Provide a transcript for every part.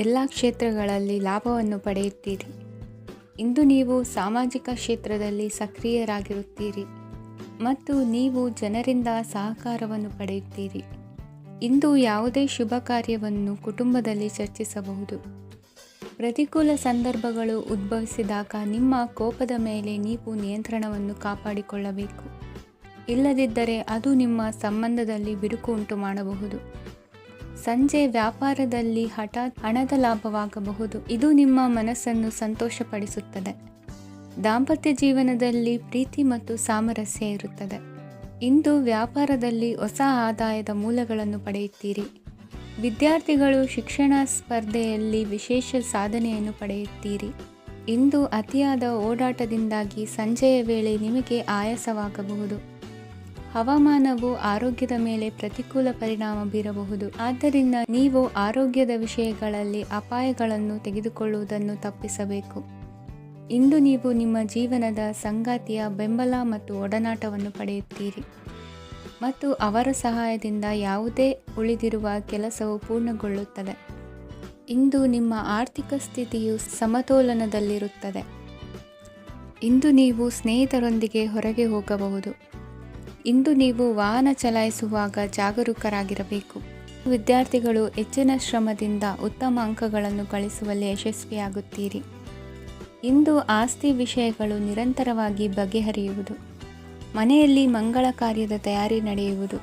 ಎಲ್ಲ ಕ್ಷೇತ್ರಗಳಲ್ಲಿ ಲಾಭವನ್ನು ಪಡೆಯುತ್ತೀರಿ. ಇಂದು ನೀವು ಸಾಮಾಜಿಕ ಕ್ಷೇತ್ರದಲ್ಲಿ ಸಕ್ರಿಯರಾಗಿರುತ್ತೀರಿ ಮತ್ತು ನೀವು ಜನರಿಂದ ಸಹಕಾರವನ್ನು ಪಡೆಯುತ್ತೀರಿ. ಇಂದು ಯಾವುದೇ ಶುಭ ಕಾರ್ಯವನ್ನು ಕುಟುಂಬದಲ್ಲಿ ಚರ್ಚಿಸಬಹುದು. ಪ್ರತಿಕೂಲ ಸಂದರ್ಭಗಳು ಉದ್ಭವಿಸಿದಾಗ ನಿಮ್ಮ ಕೋಪದ ಮೇಲೆ ನೀವು ನಿಯಂತ್ರಣವನ್ನು ಕಾಪಾಡಿಕೊಳ್ಳಬೇಕು. ಇಲ್ಲದಿದ್ದರೆ ಅದು ನಿಮ್ಮ ಸಂಬಂಧದಲ್ಲಿ ಬಿರುಕು ಉಂಟು ಮಾಡಬಹುದು. ಸಂಜೆ ವ್ಯಾಪಾರದಲ್ಲಿ ಹಠಾತ್ ಹಣದ ಲಾಭವಾಗಬಹುದು. ಇದು ನಿಮ್ಮ ಮನಸ್ಸನ್ನು ಸಂತೋಷಪಡಿಸುತ್ತದೆ. ದಾಂಪತ್ಯ ಜೀವನದಲ್ಲಿ ಪ್ರೀತಿ ಮತ್ತು ಸಾಮರಸ್ಯ ಇರುತ್ತದೆ. ಇಂದು ವ್ಯಾಪಾರದಲ್ಲಿ ಹೊಸ ಆದಾಯದ ಮೂಲಗಳನ್ನು ಪಡೆಯುತ್ತೀರಿ. ವಿದ್ಯಾರ್ಥಿಗಳು ಶಿಕ್ಷಣ ಸ್ಪರ್ಧೆಯಲ್ಲಿ ವಿಶೇಷ ಸಾಧನೆಯನ್ನು ಪಡೆಯುತ್ತೀರಿ. ಇಂದು ಅತಿಯಾದ ಓಡಾಟದಿಂದಾಗಿ ಸಂಜೆಯ ವೇಳೆ ನಿಮಗೆ ಆಯಾಸವಾಗಬಹುದು. ಹವಾಮಾನವು ಆರೋಗ್ಯದ ಮೇಲೆ ಪ್ರತಿಕೂಲ ಪರಿಣಾಮ ಬೀರಬಹುದು. ಆದ್ದರಿಂದ ನೀವು ಆರೋಗ್ಯದ ವಿಷಯಗಳಲ್ಲಿ ಅಪಾಯಗಳನ್ನು ತೆಗೆದುಕೊಳ್ಳುವುದನ್ನು ತಪ್ಪಿಸಬೇಕು. ಇಂದು ನೀವು ನಿಮ್ಮ ಜೀವನದ ಸಂಗಾತಿಯ ಬೆಂಬಲ ಮತ್ತು ಒಡನಾಟವನ್ನು ಪಡೆಯುತ್ತೀರಿ ಮತ್ತು ಅವರ ಸಹಾಯದಿಂದ ಯಾವುದೇ ಉಳಿದಿರುವ ಕೆಲಸವು ಪೂರ್ಣಗೊಳ್ಳುತ್ತದೆ. ಇಂದು ನಿಮ್ಮ ಆರ್ಥಿಕ ಸ್ಥಿತಿಯು ಸಮತೋಲನದಲ್ಲಿರುತ್ತದೆ. ಇಂದು ನೀವು ಸ್ನೇಹಿತರೊಂದಿಗೆ ಹೊರಗೆ ಹೋಗಬಹುದು. ಇಂದು ನೀವು ವಾಹನ ಚಲಾಯಿಸುವಾಗ ಜಾಗರೂಕರಾಗಿರಬೇಕು. ವಿದ್ಯಾರ್ಥಿಗಳು ಹೆಚ್ಚಿನ ಶ್ರಮದಿಂದ ಉತ್ತಮ ಅಂಕಗಳನ್ನು ಗಳಿಸುವಲ್ಲಿ ಯಶಸ್ವಿಯಾಗುತ್ತೀರಿ. ಇಂದು ಆಸ್ತಿ ವಿಷಯಗಳು ನಿರಂತರವಾಗಿ ಬಗೆಹರಿಯುವುದು. ಮನೆಯಲ್ಲಿ ಮಂಗಳ ಕಾರ್ಯದ ತಯಾರಿ ನಡೆಯುವುದು.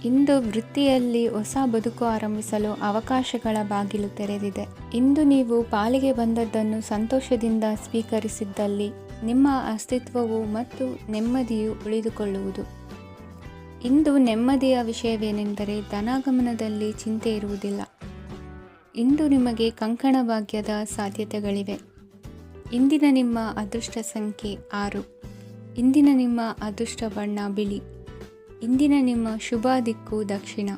ಇಂದು ವೃತ್ತಿಯಲ್ಲಿ ಹೊಸ ಬದುಕು ಆರಂಭಿಸಲು ಅವಕಾಶಗಳ ಬಾಗಿಲು ತೆರೆದಿದೆ. ಇಂದು ನೀವು ಪಾಲಿಗೆ ಬಂದದ್ದನ್ನು ಸಂತೋಷದಿಂದ ಸ್ವೀಕರಿಸಿದ್ದಲ್ಲಿ ನಿಮ್ಮ ಅಸ್ತಿತ್ವವು ಮತ್ತು ನೆಮ್ಮದಿಯು ಉಳಿದುಕೊಳ್ಳುವುದು. ಇಂದು ನೆಮ್ಮದಿಯ ವಿಷಯವೇನೆಂದರೆ ಧನಾಗಮನದಲ್ಲಿ ಚಿಂತೆ ಇರುವುದಿಲ್ಲ. ಇಂದು ನಿಮಗೆ ಕಂಕಣ ಭಾಗ್ಯದ ಸಾಧ್ಯತೆಗಳಿವೆ. ಇಂದಿನ ನಿಮ್ಮ ಅದೃಷ್ಟ ಸಂಖ್ಯೆ 6. ಇಂದಿನ ನಿಮ್ಮ ಅದೃಷ್ಟ ಬಣ್ಣ ಬಿಳಿ. ಇಂದಿನ ನಿಮ್ಮ ಶುಭ ದಿಕ್ಕು ದಕ್ಷಿಣ.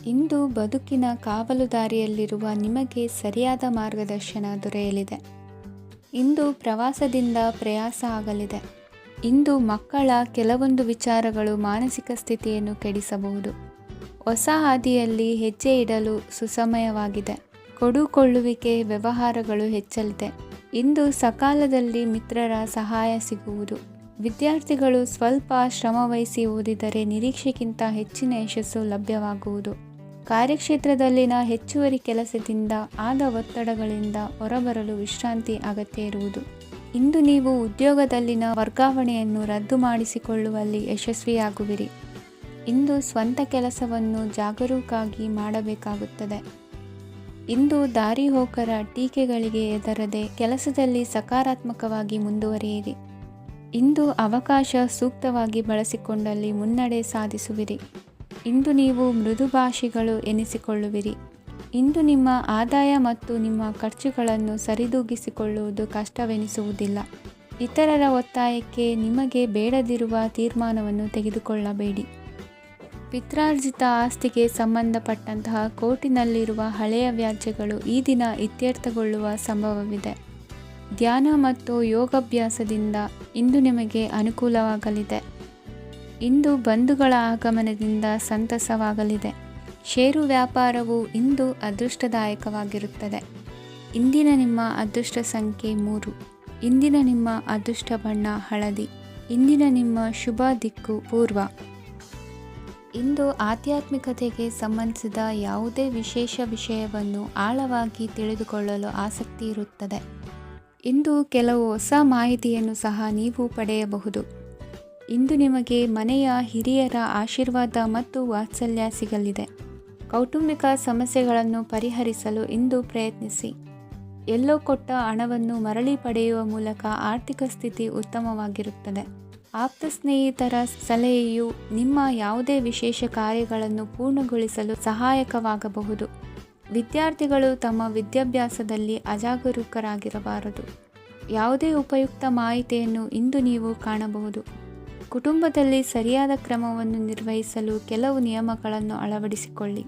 ಇಂದು ಬದುಕಿನ ಕಾವಲುದಾರಿಯಲ್ಲಿರುವ ನಿಮಗೆ ಸರಿಯಾದ ಮಾರ್ಗದರ್ಶನ ದೊರೆಯಲಿದೆ. ಇಂದು ಪ್ರವಾಸದಿಂದ ಪ್ರಯಾಸ ಆಗಲಿದೆ. ಇಂದು ಮಕ್ಕಳ ಕೆಲವೊಂದು ವಿಚಾರಗಳು ಮಾನಸಿಕ ಸ್ಥಿತಿಯನ್ನು ಕೆಡಿಸಬಹುದು. ಹೊಸ ಹಾದಿಯಲ್ಲಿ ಹೆಜ್ಜೆ ಇಡಲು ಸುಸಮಯವಾಗಿದೆ. ಕೊಡುಕೊಳ್ಳುವಿಕೆ ವ್ಯವಹಾರಗಳು ಹೆಚ್ಚಲಿದೆ. ಇಂದು ಸಕಾಲದಲ್ಲಿ ಮಿತ್ರರ ಸಹಾಯ ಸಿಗುವುದು. ವಿದ್ಯಾರ್ಥಿಗಳು ಸ್ವಲ್ಪ ಶ್ರಮವಹಿಸಿ ಓದಿದರೆ ನಿರೀಕ್ಷೆಗಿಂತ ಹೆಚ್ಚಿನ ಯಶಸ್ಸು ಲಭ್ಯವಾಗುವುದು. ಕಾರ್ಯಕ್ಷೇತ್ರದಲ್ಲಿನ ಹೆಚ್ಚುವರಿ ಕೆಲಸದಿಂದ ಆದ ಒತ್ತಡಗಳಿಂದ ಹೊರಬರಲು ವಿಶ್ರಾಂತಿ ಅಗತ್ಯ ಇರುವುದು. ಇಂದು ನೀವು ಉದ್ಯೋಗದಲ್ಲಿನ ವರ್ಗಾವಣೆಯನ್ನು ರದ್ದು ಮಾಡಿಸಿಕೊಳ್ಳುವಲ್ಲಿ ಯಶಸ್ವಿಯಾಗುವಿರಿ. ಇಂದು ಸ್ವಂತ ಕೆಲಸವನ್ನು ಜಾಗರೂಕರಾಗಿ ಮಾಡಬೇಕಾಗುತ್ತದೆ. ಇಂದು ದಾರಿಹೋಕರ ಟೀಕೆಗಳಿಗೆ ಹೆದರದೆ ಕೆಲಸದಲ್ಲಿ ಸಕಾರಾತ್ಮಕವಾಗಿ ಮುಂದುವರಿಯಿರಿ. ಇಂದು ಅವಕಾಶ ಸೂಕ್ತವಾಗಿ ಬಳಸಿಕೊಂಡಲ್ಲಿ ಮುನ್ನಡೆ ಸಾಧಿಸುವಿರಿ. ಇಂದು ನೀವು ಮೃದುಭಾಷಿಗಳು ಎನಿಸಿಕೊಳ್ಳುವಿರಿ. ಇಂದು ನಿಮ್ಮ ಆದಾಯ ಮತ್ತು ನಿಮ್ಮ ಖರ್ಚುಗಳನ್ನು ಸರಿದೂಗಿಸಿಕೊಳ್ಳುವುದು ಕಷ್ಟವೆನಿಸುವುದಿಲ್ಲ. ಇತರರ ಒತ್ತಾಯಕ್ಕೆ ನಿಮಗೆ ಬೇಡದಿರುವ ತೀರ್ಮಾನವನ್ನು ತೆಗೆದುಕೊಳ್ಳಬೇಡಿ. ಪಿತ್ರಾರ್ಜಿತ ಆಸ್ತಿಗೆ ಸಂಬಂಧಪಟ್ಟಂತಹ ಕೋರ್ಟಿನಲ್ಲಿರುವ ಹಳೆಯ ವ್ಯಾಜ್ಯಗಳು ಈ ದಿನ ಇತ್ಯರ್ಥಗೊಳ್ಳುವ ಸಂಭವವಿದೆ. ಧ್ಯಾನ ಮತ್ತು ಯೋಗಾಭ್ಯಾಸದಿಂದ ಇಂದು ನಿಮಗೆ ಅನುಕೂಲವಾಗಲಿದೆ. ಇಂದು ಬಂಧುಗಳ ಆಗಮನದಿಂದ ಸಂತಸವಾಗಲಿದೆ. ಷೇರು ವ್ಯಾಪಾರವು ಇಂದು ಅದೃಷ್ಟದಾಯಕವಾಗಿರುತ್ತದೆ. ಇಂದಿನ ನಿಮ್ಮ ಅದೃಷ್ಟ ಸಂಖ್ಯೆ 3. ಇಂದಿನ ನಿಮ್ಮ ಅದೃಷ್ಟ ಬಣ್ಣ ಹಳದಿ. ಇಂದಿನ ನಿಮ್ಮ ಶುಭ ದಿಕ್ಕು ಪೂರ್ವ. ಇಂದು ಆಧ್ಯಾತ್ಮಿಕತೆಗೆ ಸಂಬಂಧಿಸಿದ ಯಾವುದೇ ವಿಶೇಷ ವಿಷಯವನ್ನು ಆಳವಾಗಿ ತಿಳಿದುಕೊಳ್ಳಲು ಆಸಕ್ತಿ ಇರುತ್ತದೆ. ಇಂದು ಕೆಲವು ಹೊಸ ಮಾಹಿತಿಯನ್ನು ಸಹ ನೀವು ಪಡೆಯಬಹುದು. ಇಂದು ನಿಮಗೆ ಮನೆಯ ಹಿರಿಯರ ಆಶೀರ್ವಾದ ಮತ್ತು ವಾತ್ಸಲ್ಯ ಸಿಗಲಿದೆ. ಕೌಟುಂಬಿಕ ಸಮಸ್ಯೆಗಳನ್ನು ಪರಿಹರಿಸಲು ಇಂದು ಪ್ರಯತ್ನಿಸಿ. ಎಲ್ಲೋ ಕೊಟ್ಟ ಹಣವನ್ನು ಮರಳಿ ಪಡೆಯುವ ಮೂಲಕ ಆರ್ಥಿಕ ಸ್ಥಿತಿ ಉತ್ತಮವಾಗಿರುತ್ತದೆ. ಆಪ್ತ ಸ್ನೇಹಿತರ ಸಲಹೆಯು ನಿಮ್ಮ ಯಾವುದೇ ವಿಶೇಷ ಕಾರ್ಯಗಳನ್ನು ಪೂರ್ಣಗೊಳಿಸಲು ಸಹಾಯಕವಾಗಬಹುದು. ವಿದ್ಯಾರ್ಥಿಗಳು ತಮ್ಮ ವಿದ್ಯಾಭ್ಯಾಸದಲ್ಲಿ ಅಜಾಗರೂಕರಾಗಿರಬಾರದು. ಯಾವುದೇ ಉಪಯುಕ್ತ ಮಾಹಿತಿಯನ್ನು ಇಂದು ನೀವು ಕಾಣಬಹುದು. ಕುಟುಂಬದಲ್ಲಿ ಸರಿಯಾದ ಕ್ರಮವನ್ನು ನಿರ್ವಹಿಸಲು ಕೆಲವು ನಿಯಮಗಳನ್ನು ಅಳವಡಿಸಿಕೊಳ್ಳಿ.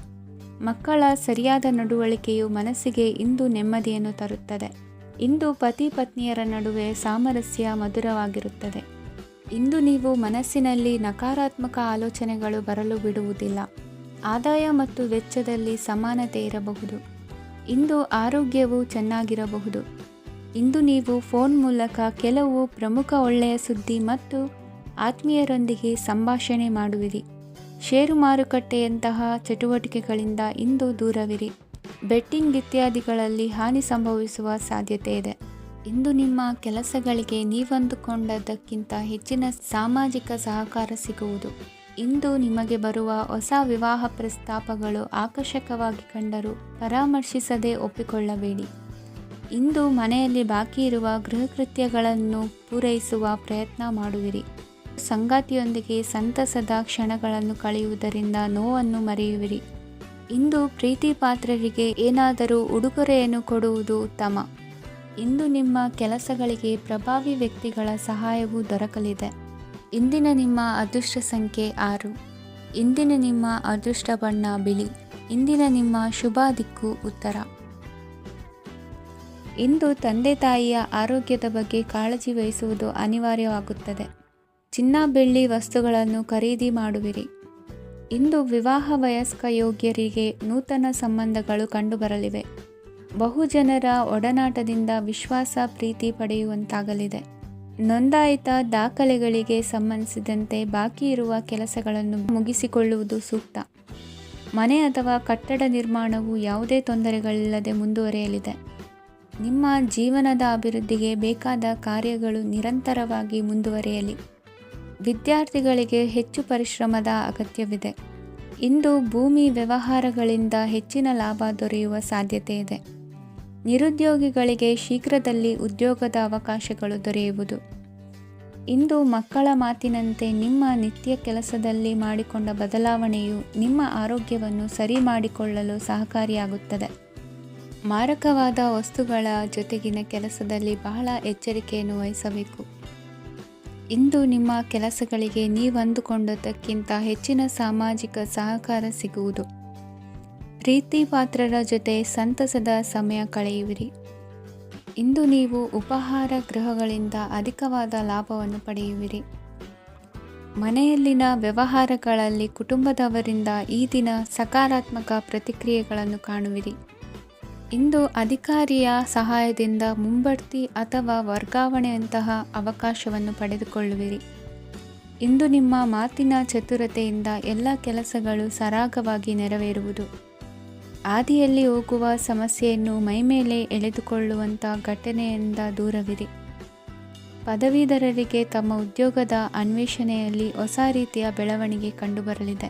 ಮಕ್ಕಳ ಸರಿಯಾದ ನಡವಳಿಕೆಯು ಮನಸ್ಸಿಗೆ ಇಂದು ನೆಮ್ಮದಿಯನ್ನು ತರುತ್ತದೆ. ಇಂದು ಪತಿ ಪತ್ನಿಯರ ನಡುವೆ ಸಾಮರಸ್ಯ ಮಧುರವಾಗಿರುತ್ತದೆ. ಇಂದು ನೀವು ಮನಸ್ಸಿನಲ್ಲಿ ನಕಾರಾತ್ಮಕ ಆಲೋಚನೆಗಳು ಬರಲು ಬಿಡುವುದಿಲ್ಲ. ಆದಾಯ ಮತ್ತು ವೆಚ್ಚದಲ್ಲಿ ಸಮಾನತೆ ಇರಬಹುದು. ಇಂದು ಆರೋಗ್ಯವು ಚೆನ್ನಾಗಿರಬಹುದು. ಇಂದು ನೀವು ಫೋನ್ ಮೂಲಕ ಕೆಲವು ಪ್ರಮುಖ ಒಳ್ಳೆಯ ಸುದ್ದಿ ಮತ್ತು ಆತ್ಮೀಯರೊಂದಿಗೆ ಸಂಭಾಷಣೆ ಮಾಡುವಿರಿ. ಷೇರು ಮಾರುಕಟ್ಟೆಯಂತಹ ಚಟುವಟಿಕೆಗಳಿಂದ ಇಂದು ದೂರವಿರಿ. ಬೆಟ್ಟಿಂಗ್ ಇತ್ಯಾದಿಗಳಲ್ಲಿ ಹಾನಿ ಸಂಭವಿಸುವ ಸಾಧ್ಯತೆ ಇದೆ. ಇಂದು ನಿಮ್ಮ ಕೆಲಸಗಳಿಗೆ ನೀವಂದುಕೊಂಡದ್ದಕ್ಕಿಂತ ಹೆಚ್ಚಿನ ಸಾಮಾಜಿಕ ಸಹಕಾರ ಸಿಗುವುದು. ಇಂದು ನಿಮಗೆ ಬರುವ ಹೊಸ ವಿವಾಹ ಪ್ರಸ್ತಾಪಗಳು ಆಕರ್ಷಕವಾಗಿ ಕಂಡರೂ ಪರಾಮರ್ಶಿಸದೆ ಒಪ್ಪಿಕೊಳ್ಳಬೇಡಿ. ಇಂದು ಮನೆಯಲ್ಲಿ ಬಾಕಿ ಇರುವ ಗೃಹಕೃತ್ಯಗಳನ್ನು ಪೂರೈಸುವ ಪ್ರಯತ್ನ ಮಾಡುವಿರಿ. ಸಂಗಾತಿಯೊಂದಿಗೆ ಸಂತಸದ ಕ್ಷಣಗಳನ್ನು ಕಳೆಯುವುದರಿಂದ ನೋವನ್ನು ಮರೆಯುವಿರಿ. ಇಂದು ಪ್ರೀತಿ ಪಾತ್ರರಿಗೆ ಏನಾದರೂ ಉಡುಗೊರೆಯನ್ನು ಕೊಡುವುದು ಉತ್ತಮ. ಇಂದು ನಿಮ್ಮ ಕೆಲಸಗಳಿಗೆ ಪ್ರಭಾವಿ ವ್ಯಕ್ತಿಗಳ ಸಹಾಯವು ದೊರಕಲಿದೆ. ಇಂದಿನ ನಿಮ್ಮ ಅದೃಷ್ಟ ಸಂಖ್ಯೆ 6. ಇಂದಿನ ನಿಮ್ಮ ಅದೃಷ್ಟ ಬಣ್ಣ ಬಿಳಿ. ಇಂದಿನ ನಿಮ್ಮ ಶುಭ ದಿಕ್ಕು ಉತ್ತರ. ಇಂದು ತಂದೆ ತಾಯಿಯ ಆರೋಗ್ಯದ ಬಗ್ಗೆ ಕಾಳಜಿ ವಹಿಸುವುದು ಅನಿವಾರ್ಯವಾಗುತ್ತದೆ. ಚಿನ್ನ ಬೆಳ್ಳಿ ವಸ್ತುಗಳನ್ನು ಖರೀದಿ ಮಾಡುವಿರಿ. ಇಂದು ವಿವಾಹ ವಯಸ್ಕ ಯೋಗ್ಯರಿಗೆ ನೂತನ ಸಂಬಂಧಗಳು ಕಂಡುಬರಲಿವೆ. ಬಹುಜನರ ಒಡನಾಟದಿಂದ ವಿಶ್ವಾಸ ಪ್ರೀತಿ ಪಡೆಯುವಂತಾಗಲಿದೆ. ನೋಂದಾಯಿತ ದಾಖಲೆಗಳಿಗೆ ಸಂಬಂಧಿಸಿದಂತೆ ಬಾಕಿ ಇರುವ ಕೆಲಸಗಳನ್ನು ಮುಗಿಸಿಕೊಳ್ಳುವುದು ಸೂಕ್ತ. ಮನೆ ಅಥವಾ ಕಟ್ಟಡ ನಿರ್ಮಾಣವು ಯಾವುದೇ ತೊಂದರೆಗಳಿಲ್ಲದೆ ಮುಂದುವರಿಯಲಿದೆ. ನಿಮ್ಮ ಜೀವನದ ಅಭಿವೃದ್ಧಿಗೆ ಬೇಕಾದ ಕಾರ್ಯಗಳು ನಿರಂತರವಾಗಿ ಮುಂದುವರಿಯಲಿ. ವಿದ್ಯಾರ್ಥಿಗಳಿಗೆ ಹೆಚ್ಚು ಪರಿಶ್ರಮದ ಅಗತ್ಯವಿದೆ. ಇಂದು ಭೂಮಿ ವ್ಯವಹಾರಗಳಿಂದ ಹೆಚ್ಚಿನ ಲಾಭ ದೊರೆಯುವ ಸಾಧ್ಯತೆ ಇದೆ. ನಿರುದ್ಯೋಗಿಗಳಿಗೆ ಶೀಘ್ರದಲ್ಲಿ ಉದ್ಯೋಗದ ಅವಕಾಶಗಳು ದೊರೆಯುವುದು. ಇಂದು ಮಕ್ಕಳ ಮಾತಿನಂತೆ ನಿಮ್ಮ ನಿತ್ಯ ಕೆಲಸದಲ್ಲಿ ಮಾಡಿಕೊಂಡ ಬದಲಾವಣೆಯು ನಿಮ್ಮ ಆರೋಗ್ಯವನ್ನು ಸರಿ ಮಾಡಿಕೊಳ್ಳಲು ಸಹಕಾರಿಯಾಗುತ್ತದೆ. ಮಾರಕವಾದ ವಸ್ತುಗಳ ಜೊತೆಗಿನ ಕೆಲಸದಲ್ಲಿ ಬಹಳ ಎಚ್ಚರಿಕೆಯನ್ನು ವಹಿಸಬೇಕು. ಇಂದು ನಿಮ್ಮ ಕೆಲಸಗಳಿಗೆ ನೀವಂದುಕೊಂಡದ್ದಕ್ಕಿಂತ ಹೆಚ್ಚಿನ ಸಾಮಾಜಿಕ ಸಹಕಾರ ಸಿಗುವುದು. ಪ್ರೀತಿ ಪಾತ್ರರ ಜೊತೆ ಸಂತಸದ ಸಮಯ ಕಳೆಯುವಿರಿ. ಇಂದು ನೀವು ಉಪಹಾರ ಗೃಹಗಳಿಂದ ಅಧಿಕವಾದ ಲಾಭವನ್ನು ಪಡೆಯುವಿರಿ. ಮನೆಯಲ್ಲಿನ ವ್ಯವಹಾರಗಳಲ್ಲಿ ಕುಟುಂಬದವರಿಂದ ಈ ದಿನ ಸಕಾರಾತ್ಮಕ ಪ್ರತಿಕ್ರಿಯೆಗಳನ್ನು ಕಾಣುವಿರಿ. ಇಂದು ಅಧಿಕಾರಿಯ ಸಹಾಯದಿಂದ ಮುಂಬಡ್ತಿ ಅಥವಾ ವರ್ಗಾವಣೆಯಂತಹ ಅವಕಾಶವನ್ನು ಪಡೆದುಕೊಳ್ಳುವಿರಿ. ಇಂದು ನಿಮ್ಮ ಮಾತಿನ ಚತುರತೆಯಿಂದ ಎಲ್ಲ ಕೆಲಸಗಳು ಸರಾಗವಾಗಿ ನೆರವೇರುವುದು. ಹಾದಿಯಲ್ಲಿ ಹೋಗುವ ಸಮಸ್ಯೆಯನ್ನು ಮೈಮೇಲೆ ಎಳೆದುಕೊಳ್ಳುವಂಥ ಘಟನೆಯಿಂದ ದೂರವಿರಿ. ಪದವೀಧರರಿಗೆ ತಮ್ಮ ಉದ್ಯೋಗದ ಅನ್ವೇಷಣೆಯಲ್ಲಿ ಹೊಸ ರೀತಿಯ ಬೆಳವಣಿಗೆ ಕಂಡುಬರಲಿದೆ.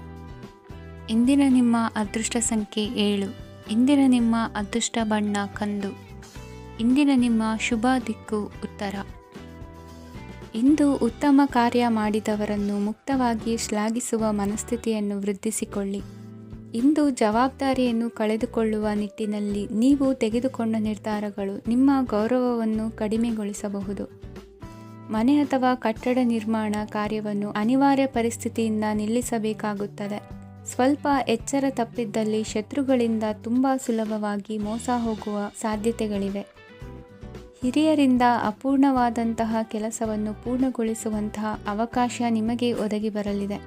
ಇಂದಿನ ನಿಮ್ಮ ಅದೃಷ್ಟ ಸಂಖ್ಯೆ 7. ಇಂದಿನ ನಿಮ್ಮ ಅದೃಷ್ಟ ಬಣ್ಣ ಕಂದು. ಇಂದಿನ ನಿಮ್ಮ ಶುಭ ದಿಕ್ಕು ಉತ್ತರ. ಇಂದು ಉತ್ತಮ ಕಾರ್ಯ ಮಾಡಿದವರನ್ನು ಮುಕ್ತವಾಗಿ ಶ್ಲಾಘಿಸುವ ಮನಸ್ಥಿತಿಯನ್ನು ವೃದ್ಧಿಸಿಕೊಳ್ಳಿ. ಇಂದು ಜವಾಬ್ದಾರಿಯನ್ನು ಕಳೆದುಕೊಳ್ಳುವ ನಿಟ್ಟಿನಲ್ಲಿ ನೀವು ತೆಗೆದುಕೊಂಡ ನಿರ್ಧಾರಗಳು ನಿಮ್ಮ ಗೌರವವನ್ನು ಕಡಿಮೆಗೊಳಿಸಬಹುದು. ಮನೆ ಅಥವಾ ಕಟ್ಟಡ ನಿರ್ಮಾಣ ಕಾರ್ಯವನ್ನು ಅನಿವಾರ್ಯ ಪರಿಸ್ಥಿತಿಯಿಂದ ನಿಲ್ಲಿಸಬೇಕಾಗುತ್ತದೆ. ಸ್ವಲ್ಪ ಎಚ್ಚರ ತಪ್ಪಿದ್ದಲ್ಲಿ ಶತ್ರುಗಳಿಂದ ತುಂಬ ಸುಲಭವಾಗಿ ಮೋಸ ಹೋಗುವ ಸಾಧ್ಯತೆಗಳಿವೆ. ಹಿರಿಯರಿಂದ ಅಪೂರ್ಣವಾದಂತಹ ಕೆಲಸವನ್ನು ಪೂರ್ಣಗೊಳಿಸುವಂತಹ ಅವಕಾಶ ನಿಮಗೆ ಒದಗಿ ಬರಲಿದೆ.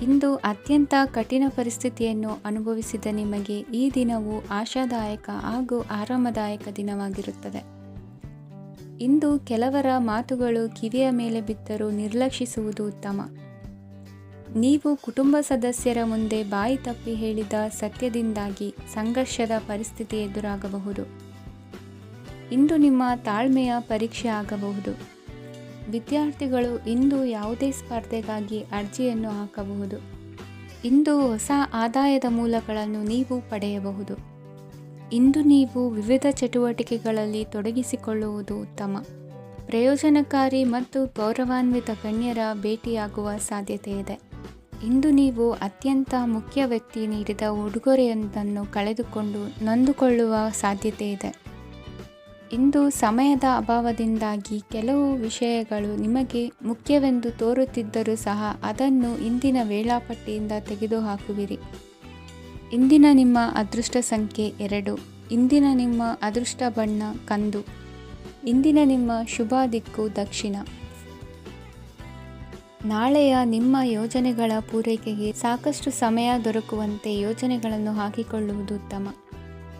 ಇಂದು ಅತ್ಯಂತ ಕಠಿಣ ಪರಿಸ್ಥಿತಿಯನ್ನು ಅನುಭವಿಸಿದ ನಿಮಗೆ ಈ ದಿನವು ಆಶಾದಾಯಕ ಹಾಗೂ ಆರಾಮದಾಯಕ ದಿನವಾಗಿರುತ್ತದೆ. ಇಂದು ಕೆಲವರ ಮಾತುಗಳು ಕಿವಿಯ ಮೇಲೆ ಬಿದ್ದರೂ ನಿರ್ಲಕ್ಷಿಸುವುದು ಉತ್ತಮ. ನೀವು ಕುಟುಂಬ ಸದಸ್ಯರ ಮುಂದೆ ಬಾಯಿ ತಪ್ಪಿ ಹೇಳಿದ ಸತ್ಯದಿಂದಾಗಿ ಸಂಘರ್ಷದ ಪರಿಸ್ಥಿತಿ ಎದುರಾಗಬಹುದು. ಇಂದು ನಿಮ್ಮ ತಾಳ್ಮೆಯ ಪರೀಕ್ಷೆ ಆಗಬಹುದು. ವಿದ್ಯಾರ್ಥಿಗಳು ಇಂದು ಯಾವುದೇ ಸ್ಪರ್ಧೆಗಾಗಿ ಅರ್ಜಿಯನ್ನು ಹಾಕಬಹುದು. ಇಂದು ಹೊಸ ಆದಾಯದ ಮೂಲಗಳನ್ನು ನೀವು ಪಡೆಯಬಹುದು. ಇಂದು ನೀವು ವಿವಿಧ ಚಟುವಟಿಕೆಗಳಲ್ಲಿ ತೊಡಗಿಸಿಕೊಳ್ಳುವುದು ಉತ್ತಮ. ಪ್ರಯೋಜನಕಾರಿ ಮತ್ತು ಗೌರವಾನ್ವಿತ ಗಣ್ಯರ ಭೇಟಿಯಾಗುವ ಸಾಧ್ಯತೆ ಇದೆ. ಇಂದು ನೀವು ಅತ್ಯಂತ ಮುಖ್ಯ ವ್ಯಕ್ತಿ ನೀಡಿದ ಉಡುಗೊರೆಯೊಂದನ್ನು ಕಳೆದುಕೊಂಡು ನೊಂದುಕೊಳ್ಳುವ ಸಾಧ್ಯತೆ ಇದೆ. ಇಂದು ಸಮಯದ ಅಭಾವದಿಂದಾಗಿ ಕೆಲವು ವಿಷಯಗಳು ನಿಮಗೆ ಮುಖ್ಯವೆಂದು ತೋರುತ್ತಿದ್ದರೂ ಸಹ ಅದನ್ನು ಇಂದಿನ ವೇಳಾಪಟ್ಟಿಯಿಂದ ತೆಗೆದುಹಾಕುವಿರಿ. ಇಂದಿನ ನಿಮ್ಮ ಅದೃಷ್ಟ ಸಂಖ್ಯೆ 2. ಇಂದಿನ ನಿಮ್ಮ ಅದೃಷ್ಟ ಬಣ್ಣ ಕಂದು. ಇಂದಿನ ನಿಮ್ಮ ಶುಭ ದಿಕ್ಕು ದಕ್ಷಿಣ. ನಾಳೆಯ ನಿಮ್ಮ ಯೋಜನೆಗಳ ಪೂರೈಕೆಗೆ ಸಾಕಷ್ಟು ಸಮಯ ದೊರಕುವಂತೆ ಯೋಜನೆಗಳನ್ನು ಹಾಕಿಕೊಳ್ಳುವುದು ಉತ್ತಮ.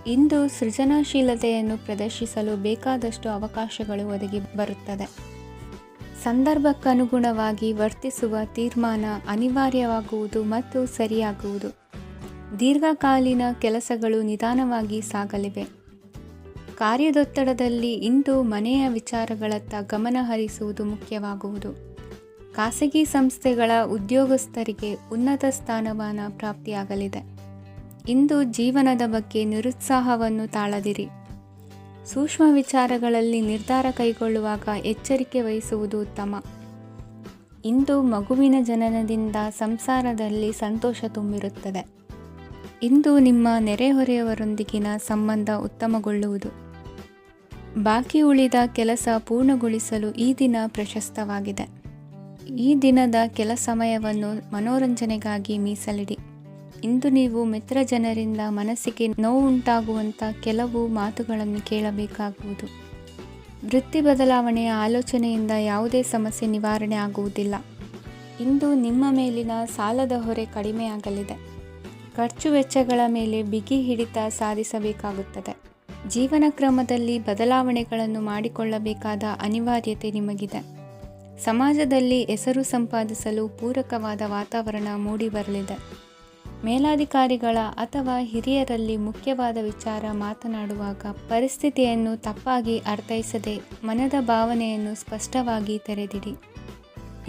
ಇಂದು ಸೃಜನಶೀಲತೆಯನ್ನು ಪ್ರದರ್ಶಿಸಲು ಬೇಕಾದಷ್ಟು ಅವಕಾಶಗಳು ಒದಗಿ ಬರುತ್ತದೆ. ಸಂದರ್ಭಕ್ಕನುಗುಣವಾಗಿ ವರ್ತಿಸುವ ತೀರ್ಮಾನ ಅನಿವಾರ್ಯವಾಗುವುದು ಮತ್ತು ಸರಿಯಾಗುವುದು. ದೀರ್ಘಕಾಲೀನ ಕೆಲಸಗಳು ನಿಧಾನವಾಗಿ ಸಾಗಲಿವೆ. ಕಾರ್ಯದೊತ್ತಡದಲ್ಲಿ ಇಂದು ಮನೆಯ ವಿಚಾರಗಳತ್ತ ಗಮನ ಹರಿಸುವುದು ಮುಖ್ಯವಾಗುವುದು. ಖಾಸಗಿ ಸಂಸ್ಥೆಗಳ ಉದ್ಯೋಗಸ್ಥರಿಗೆ ಉನ್ನತ ಸ್ಥಾನಮಾನ ಪ್ರಾಪ್ತಿಯಾಗಲಿದೆ. ಇಂದು ಜೀವನದ ಬಗ್ಗೆ ನಿರುತ್ಸಾಹವನ್ನು ತಾಳದಿರಿ. ಸೂಕ್ಷ್ಮ ವಿಚಾರಗಳಲ್ಲಿ ನಿರ್ಧಾರ ಕೈಗೊಳ್ಳುವಾಗ ಎಚ್ಚರಿಕೆ ವಹಿಸುವುದು ಉತ್ತಮ. ಇಂದು ಮಗುವಿನ ಜನನದಿಂದ ಸಂಸಾರದಲ್ಲಿ ಸಂತೋಷ ತುಂಬಿರುತ್ತದೆ. ಇಂದು ನಿಮ್ಮ ನೆರೆಹೊರೆಯವರೊಂದಿಗಿನ ಸಂಬಂಧ ಉತ್ತಮಗೊಳ್ಳುವುದು. ಬಾಕಿ ಉಳಿದ ಕೆಲಸ ಪೂರ್ಣಗೊಳಿಸಲು ಈ ದಿನ ಪ್ರಶಸ್ತವಾಗಿದೆ. ಈ ದಿನದ ಕೆಲ ಸಮಯವನ್ನು ಮನೋರಂಜನೆಗಾಗಿ ಮೀಸಲಿಡಿ. ಇಂದು ನೀವು ಮಿತ್ರ ಜನರಿಂದ ಮನಸ್ಸಿಗೆ ನೋವುಂಟಾಗುವಂಥ ಕೆಲವು ಮಾತುಗಳನ್ನು ಕೇಳಬೇಕಾಗುವುದು. ವೃತ್ತಿ ಬದಲಾವಣೆಯ ಆಲೋಚನೆಯಿಂದ ಯಾವುದೇ ಸಮಸ್ಯೆ ನಿವಾರಣೆ ಆಗುವುದಿಲ್ಲ. ಇಂದು ನಿಮ್ಮ ಮೇಲಿನ ಸಾಲದ ಹೊರೆ ಕಡಿಮೆಯಾಗಲಿದೆ. ಖರ್ಚು ವೆಚ್ಚಗಳ ಮೇಲೆ ಬಿಗಿ ಹಿಡಿತ ಸಾಧಿಸಬೇಕಾಗುತ್ತದೆ. ಜೀವನ ಕ್ರಮದಲ್ಲಿ ಬದಲಾವಣೆಗಳನ್ನು ಮಾಡಿಕೊಳ್ಳಬೇಕಾದ ಅನಿವಾರ್ಯತೆ ನಿಮಗಿದೆ. ಸಮಾಜದಲ್ಲಿ ಹೆಸರು ಸಂಪಾದಿಸಲು ಪೂರಕವಾದ ವಾತಾವರಣ ಮೂಡಿಬರಲಿದೆ. ಮೇಲಾಧಿಕಾರಿಗಳ ಅಥವಾ ಹಿರಿಯರಲ್ಲಿ ಮುಖ್ಯವಾದ ವಿಚಾರ ಮಾತನಾಡುವಾಗ ಪರಿಸ್ಥಿತಿಯನ್ನು ತಪ್ಪಾಗಿ ಅರ್ಥೈಸದೆ ಮನದ ಭಾವನೆಯನ್ನು ಸ್ಪಷ್ಟವಾಗಿ ತೆರೆದಿಡಿ.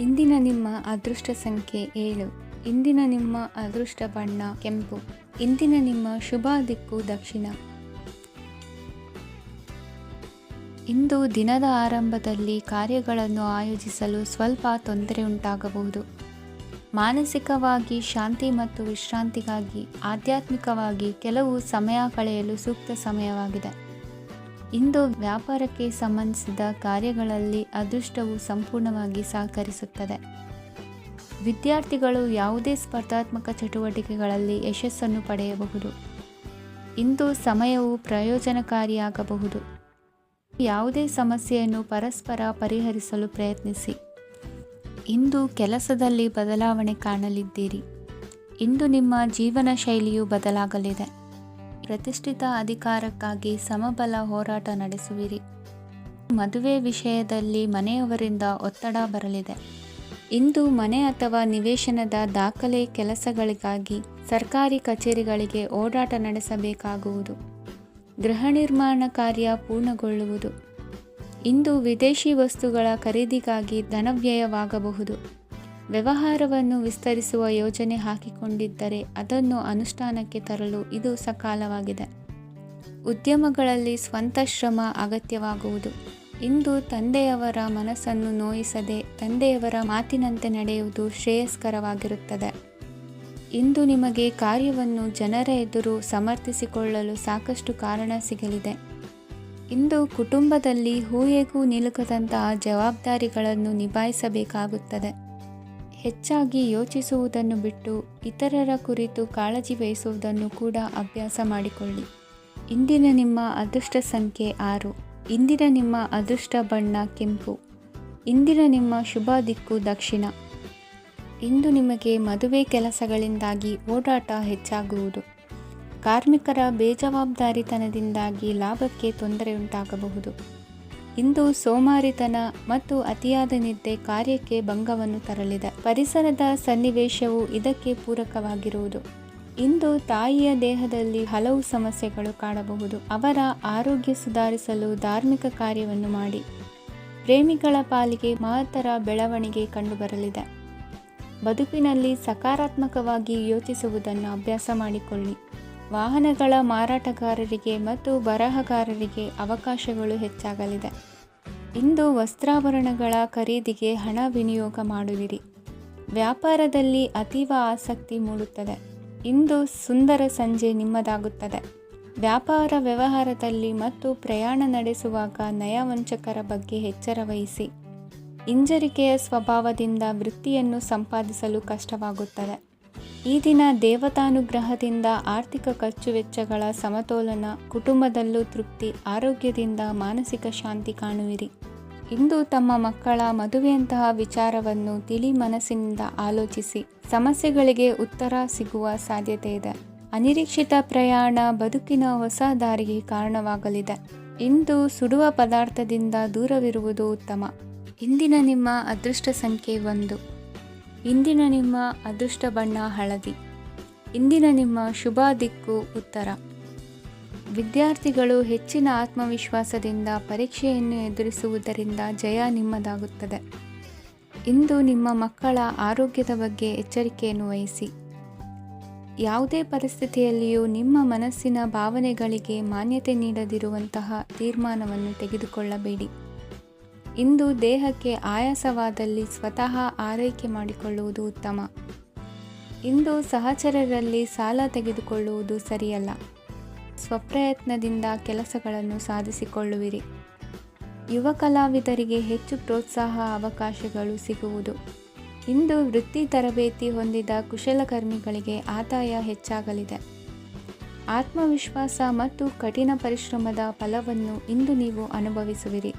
ಇಂದಿನ ನಿಮ್ಮ ಅದೃಷ್ಟ ಸಂಖ್ಯೆ 7. ಇಂದಿನ ನಿಮ್ಮ ಅದೃಷ್ಟ ಬಣ್ಣ ಕೆಂಪು. ಇಂದಿನ ನಿಮ್ಮ ಶುಭ ದಿಕ್ಕು ದಕ್ಷಿಣ. ಇಂದು ದಿನದ ಆರಂಭದಲ್ಲಿ ಕಾರ್ಯಗಳನ್ನು ಆಯೋಜಿಸಲು ಸ್ವಲ್ಪ ತೊಂದರೆ ಉಂಟಾಗಬಹುದು. ಮಾನಸಿಕವಾಗಿ ಶಾಂತಿ ಮತ್ತು ವಿಶ್ರಾಂತಿಗಾಗಿ ಆಧ್ಯಾತ್ಮಿಕವಾಗಿ ಕೆಲವು ಸಮಯ ಕಳೆಯಲು ಸೂಕ್ತ ಸಮಯವಾಗಿದೆ. ಇಂದು ವ್ಯಾಪಾರಕ್ಕೆ ಸಂಬಂಧಿಸಿದ ಕಾರ್ಯಗಳಲ್ಲಿ ಅದೃಷ್ಟವು ಸಂಪೂರ್ಣವಾಗಿ ಸಹಕರಿಸುತ್ತದೆ. ವಿದ್ಯಾರ್ಥಿಗಳು ಯಾವುದೇ ಸ್ಪರ್ಧಾತ್ಮಕ ಚಟುವಟಿಕೆಗಳಲ್ಲಿ ಯಶಸ್ಸನ್ನು ಪಡೆಯಬಹುದು. ಇಂದು ಸಮಯವು ಪ್ರಯೋಜನಕಾರಿಯಾಗಬಹುದು. ಯಾವುದೇ ಸಮಸ್ಯೆಯನ್ನು ಪರಸ್ಪರ ಪರಿಹರಿಸಲು ಪ್ರಯತ್ನಿಸಿ. ಇಂದು ಕೆಲಸದಲ್ಲಿ ಬದಲಾವಣೆ ಕಾಣಲಿದ್ದೀರಿ. ಇಂದು ನಿಮ್ಮ ಜೀವನ ಶೈಲಿಯು ಬದಲಾಗಲಿದೆ. ಪ್ರತಿಷ್ಠಿತ ಅಧಿಕಾರಕ್ಕಾಗಿ ಸಮಬಲ ಹೋರಾಟ ನಡೆಸುವಿರಿ. ಮದುವೆ ವಿಷಯದಲ್ಲಿ ಮನೆಯವರಿಂದ ಒತ್ತಡ ಬರಲಿದೆ. ಇಂದು ಮನೆ ಅಥವಾ ನಿವೇಶನದ ದಾಖಲೆ ಕೆಲಸಗಳಿಗಾಗಿ ಸರ್ಕಾರಿ ಕಚೇರಿಗಳಿಗೆ ಓಡಾಟ ನಡೆಸಬೇಕಾಗುವುದು. ಗೃಹ ನಿರ್ಮಾಣ ಕಾರ್ಯ ಪೂರ್ಣಗೊಳ್ಳುವುದು. ಇಂದು ವಿದೇಶಿ ವಸ್ತುಗಳ ಖರೀದಿಗಾಗಿ ಧನವ್ಯಯವಾಗಬಹುದು. ವ್ಯವಹಾರವನ್ನು ವಿಸ್ತರಿಸುವ ಯೋಜನೆ ಹಾಕಿಕೊಂಡಿದ್ದರೆ ಅದನ್ನು ಅನುಷ್ಠಾನಕ್ಕೆ ತರಲು ಇದು ಸಕಾಲವಾಗಿದೆ. ಉದ್ಯಮಗಳಲ್ಲಿ ಸ್ವಂತ ಶ್ರಮ ಅಗತ್ಯವಾಗುವುದು. ಇಂದು ತಂದೆಯವರ ಮನಸ್ಸನ್ನು ನೋಯಿಸದೆ ತಂದೆಯವರ ಮಾತಿನಂತೆ ನಡೆಯುವುದು ಶ್ರೇಯಸ್ಕರವಾಗಿರುತ್ತದೆ. ಇಂದು ನಿಮಗೆ ಕಾರ್ಯವನ್ನು ಜನರ ಎದುರು ಸಮರ್ಥಿಸಿಕೊಳ್ಳಲು ಸಾಕಷ್ಟು ಕಾರಣ ಸಿಗಲಿದೆ. ಇಂದು ಕುಟುಂಬದಲ್ಲಿ ಹೂಹೆಗೂ ನಿಲುಕದಂತಹ ಜವಾಬ್ದಾರಿಗಳನ್ನು ನಿಭಾಯಿಸಬೇಕಾಗುತ್ತದೆ. ಹೆಚ್ಚಾಗಿ ಯೋಚಿಸುವುದನ್ನು ಬಿಟ್ಟು ಇತರರ ಕುರಿತು ಕಾಳಜಿ ವಹಿಸುವುದನ್ನು ಕೂಡ ಅಭ್ಯಾಸ ಮಾಡಿಕೊಳ್ಳಿ. ಇಂದಿನ ನಿಮ್ಮ ಅದೃಷ್ಟ ಸಂಖ್ಯೆ 6. ಇಂದಿನ ನಿಮ್ಮ ಅದೃಷ್ಟ ಬಣ್ಣ ಕೆಂಪು. ಇಂದಿನ ನಿಮ್ಮ ಶುಭ ದಿಕ್ಕು ದಕ್ಷಿಣ. ಇಂದು ನಿಮಗೆ ಮದುವೆ ಕೆಲಸಗಳಿಂದಾಗಿ ಓಡಾಟ ಹೆಚ್ಚಾಗುವುದು. ಕಾರ್ಮಿಕರ ಬೇಜವಾಬ್ದಾರಿತನದಿಂದಾಗಿ ಲಾಭಕ್ಕೆ ತೊಂದರೆಯುಂಟಾಗಬಹುದು. ಇಂದು ಸೋಮಾರಿತನ ಮತ್ತು ಅತಿಯಾದ ನಿದ್ದೆ ಕಾರ್ಯಕ್ಕೆ ಭಂಗವನ್ನು ತರಲಿದೆ. ಪರಿಸರದ ಸನ್ನಿವೇಶವು ಇದಕ್ಕೆ ಪೂರಕವಾಗಿರುವುದು. ಇಂದು ತಾಯಿಯ ದೇಹದಲ್ಲಿ ಹಲವು ಸಮಸ್ಯೆಗಳು ಕಾಣಬಹುದು. ಅವರ ಆರೋಗ್ಯ ಸುಧಾರಿಸಲು ಧಾರ್ಮಿಕ ಕಾರ್ಯವನ್ನು ಮಾಡಿ. ಪ್ರೇಮಿಗಳ ಪಾಲಿಗೆ ಮಹತ್ತರ ಬೆಳವಣಿಗೆ ಕಂಡುಬರಲಿದೆ. ಬದುಕಿನಲ್ಲಿ ಸಕಾರಾತ್ಮಕವಾಗಿ ಯೋಚಿಸುವುದನ್ನು ಅಭ್ಯಾಸ ಮಾಡಿಕೊಳ್ಳಿ. ವಾಹನಗಳ ಮಾರಾಟಗಾರರಿಗೆ ಮತ್ತು ಬರಹಗಾರರಿಗೆ ಅವಕಾಶಗಳು ಹೆಚ್ಚಾಗಲಿದೆ. ಇಂದು ವಸ್ತ್ರಾಭರಣಗಳ ಖರೀದಿಗೆ ಹಣ ವಿನಿಯೋಗ ಮಾಡುವಿರಿ. ವ್ಯಾಪಾರದಲ್ಲಿ ಅತೀವ ಆಸಕ್ತಿ ಮೂಡುತ್ತದೆ. ಇಂದು ಸುಂದರ ಸಂಜೆ ನಿಮ್ಮದಾಗುತ್ತದೆ. ವ್ಯಾಪಾರ ವ್ಯವಹಾರದಲ್ಲಿ ಮತ್ತು ಪ್ರಯಾಣ ನಡೆಸುವಾಗ ನಯವಂಚಕರ ಬಗ್ಗೆ ಎಚ್ಚರ ವಹಿಸಿ. ಹಿಂಜರಿಕೆಯ ಸ್ವಭಾವದಿಂದ ವೃತ್ತಿಯನ್ನು ಸಂಪಾದಿಸಲು ಕಷ್ಟವಾಗುತ್ತದೆ. ಈ ದಿನ ದೇವತಾನುಗ್ರಹದಿಂದ ಆರ್ಥಿಕ ಖರ್ಚು ವೆಚ್ಚಗಳ ಸಮತೋಲನ, ಕುಟುಂಬದಲ್ಲೂ ತೃಪ್ತಿ, ಆರೋಗ್ಯದಿಂದ ಮಾನಸಿಕ ಶಾಂತಿ ಕಾಣುವಿರಿ. ಇಂದು ತಮ್ಮ ಮಕ್ಕಳ ಮದುವೆಯಂತಹ ವಿಚಾರವನ್ನು ತಿಳಿ ಮನಸ್ಸಿನಿಂದ ಆಲೋಚಿಸಿ ಸಮಸ್ಯೆಗಳಿಗೆ ಉತ್ತರ ಸಿಗುವ ಸಾಧ್ಯತೆ ಇದೆ. ಅನಿರೀಕ್ಷಿತ ಪ್ರಯಾಣ ಬದುಕಿನ ಹೊಸ ದಾರಿಗೆ ಕಾರಣವಾಗಲಿದೆ. ಇಂದು ಸುಡುವ ಪದಾರ್ಥದಿಂದ ದೂರವಿರುವುದು ಉತ್ತಮ. ಇಂದಿನ ನಿಮ್ಮ ಅದೃಷ್ಟ ಸಂಖ್ಯೆ 1. ಇಂದಿನ ನಿಮ್ಮ ಅದೃಷ್ಟ ಬಣ್ಣ ಹಳದಿ. ಇಂದಿನ ನಿಮ್ಮ ಶುಭ ದಿಕ್ಕು ಉತ್ತರ. ವಿದ್ಯಾರ್ಥಿಗಳು ಹೆಚ್ಚಿನ ಆತ್ಮವಿಶ್ವಾಸದಿಂದ ಪರೀಕ್ಷೆಯನ್ನು ಎದುರಿಸುವುದರಿಂದ ಜಯ ನಿಮ್ಮದಾಗುತ್ತದೆ. ಇಂದು ನಿಮ್ಮ ಮಕ್ಕಳ ಆರೋಗ್ಯದ ಬಗ್ಗೆ ಎಚ್ಚರಿಕೆಯನ್ನು ವಹಿಸಿ. ಯಾವುದೇ ಪರಿಸ್ಥಿತಿಯಲ್ಲಿಯೂ ನಿಮ್ಮ ಮನಸ್ಸಿನ ಭಾವನೆಗಳಿಗೆ ಮಾನ್ಯತೆ ನೀಡದಿರುವಂತಹ ತೀರ್ಮಾನವನ್ನು ತೆಗೆದುಕೊಳ್ಳಬೇಡಿ. ಇಂದು ದೇಹಕ್ಕೆ ಆಯಾಸವಾದಲ್ಲಿ ಸ್ವತಃ ಆರೈಕೆ ಮಾಡಿಕೊಳ್ಳುವುದು ಉತ್ತಮ. ಇಂದು ಸಹಚರರಲ್ಲಿ ಸಾಲ ತೆಗೆದುಕೊಳ್ಳುವುದು ಸರಿಯಲ್ಲ. ಸ್ವಪ್ರಯತ್ನದಿಂದ ಕೆಲಸಗಳನ್ನು ಸಾಧಿಸಿಕೊಳ್ಳುವಿರಿ. ಯುವ ಕಲಾವಿದರಿಗೆ ಹೆಚ್ಚು ಪ್ರೋತ್ಸಾಹ ಅವಕಾಶಗಳು ಸಿಗುವುದು. ಇಂದು ವೃತ್ತಿ ತರಬೇತಿ ಹೊಂದಿದ ಕುಶಲಕರ್ಮಿಗಳಿಗೆ ಆದಾಯ ಹೆಚ್ಚಾಗಲಿದೆ. ಆತ್ಮವಿಶ್ವಾಸ ಮತ್ತು ಕಠಿಣ ಪರಿಶ್ರಮದ ಫಲವನ್ನು ಇಂದು ನೀವು ಅನುಭವಿಸುವಿರಿ.